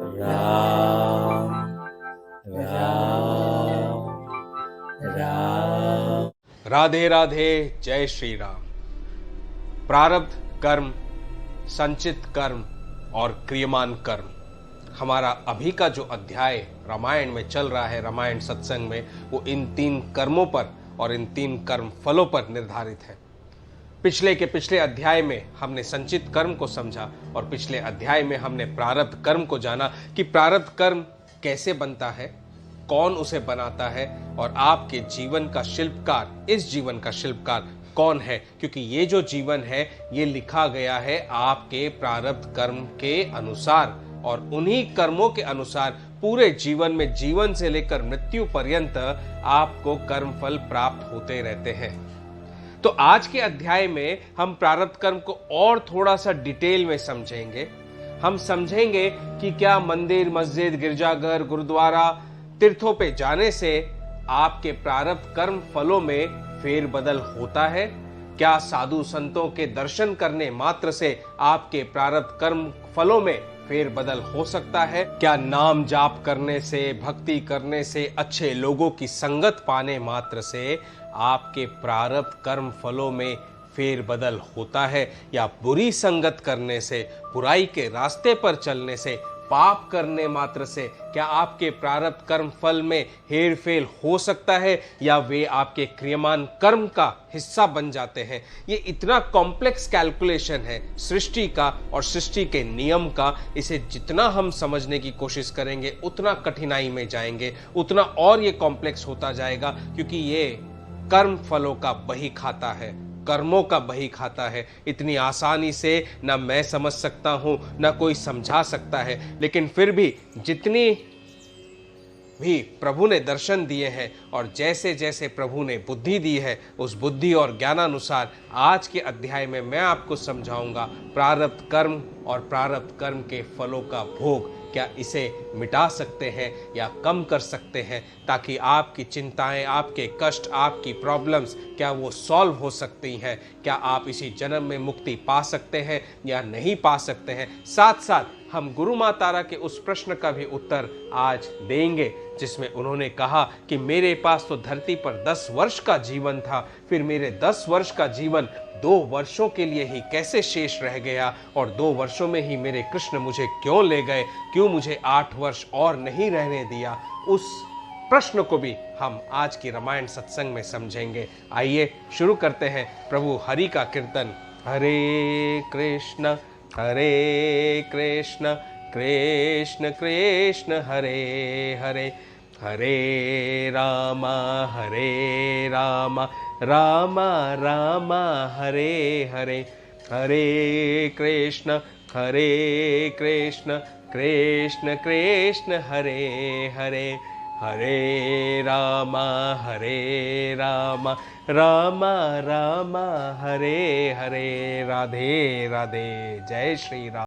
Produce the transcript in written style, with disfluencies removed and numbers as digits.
राम राम राम। राधे राधे। जय श्री राम। प्रारब्ध कर्म, संचित कर्म और क्रियमान कर्म, हमारा अभी का जो अध्याय रामायण में चल रहा है, रामायण सत्संग में, वो इन 3 कर्मों पर और इन 3 कर्म फलों पर निर्धारित है। पिछले अध्याय में हमने संचित कर्म को समझा और पिछले अध्याय में हमने प्रारब्ध कर्म को जाना कि प्रारब्ध कर्म कैसे बनता है, कौन उसे बनाता है और आपके जीवन का शिल्पकार, इस जीवन का शिल्पकार कौन है, क्योंकि ये जो जीवन है ये लिखा गया है आपके प्रारब्ध कर्म के अनुसार और उन्हीं कर्मों के अनुसार पूरे जीवन में, जीवन से लेकर मृत्यु पर्यंत आपको कर्म फल प्राप्त होते रहते हैं। तो आज के अध्याय में हम प्रारब्ध कर्म को और थोड़ा सा डिटेल में समझेंगे। हम समझेंगे कि क्या मंदिर, मस्जिद, गिरजाघर, गुरुद्वारा, तीर्थों पे जाने से आपके प्रारब्ध कर्म फलों में फेरबदल होता है? क्या साधु संतों के दर्शन करने मात्र से आपके प्रारब्ध कर्म फलों में फेरबदल हो सकता है? क्या नाम जाप करने से, भक्ति करने से, अच्छे लोगों की संगत पाने मात्र से आपके प्रारब्ध कर्म फलों में फेरबदल होता है? या बुरी संगत करने से, बुराई के रास्ते पर चलने से, पाप करने मात्र से क्या आपके प्रारब्ध कर्म फल में हेरफेर हो सकता है, या वे आपके क्रियमान कर्म का हिस्सा बन जाते हैं? ये इतना कॉम्प्लेक्स कैलकुलेशन है सृष्टि का और सृष्टि के नियम का। इसे जितना हम समझने की कोशिश करेंगे उतना कठिनाई में जाएंगे, उतना और ये कॉम्प्लेक्स होता जाएगा, क्योंकि ये कर्म फलों का बही खाता है, कर्मों का बही खाता है। इतनी आसानी से ना मैं समझ सकता हूं, ना कोई समझा सकता है, लेकिन फिर भी जितनी भी प्रभु ने दर्शन दिए हैं और जैसे जैसे प्रभु ने बुद्धि दी है, उस बुद्धि और ज्ञानानुसार आज के अध्याय में मैं आपको समझाऊंगा प्रारब्ध कर्म और प्रारब्ध कर्म के फलों का भोग क्या इसे मिटा सकते हैं या कम कर सकते हैं, ताकि आपकी चिंताएं, आपके कष्ट, आपकी प्रॉब्लम्स क्या वो सॉल्व हो सकती हैं? क्या आप इसी जन्म में मुक्ति पा सकते हैं या नहीं पा सकते हैं? साथ साथ हम गुरु माँ तारा के उस प्रश्न का भी उत्तर आज देंगे जिसमें उन्होंने कहा कि मेरे पास तो धरती पर 10 वर्ष का जीवन था, फिर मेरे 10 वर्ष का जीवन 2 वर्षों के लिए ही कैसे शेष रह गया और 2 वर्षों में ही मेरे कृष्ण मुझे क्यों ले गए, क्यों मुझे 8 वर्ष और नहीं रहने दिया? उस प्रश्न को भी हम आज की रामायण सत्संग में समझेंगे। आइए शुरू करते हैं प्रभु हरि का कीर्तन। हरे कृष्ण कृष्ण कृष्ण हरे हरे, हरे राम राम राम हरे हरे, हरे कृष्ण कृष्ण कृष्ण हरे हरे, हरे राम राम राम हरे हरे। राधे राधे। जय श्री राम।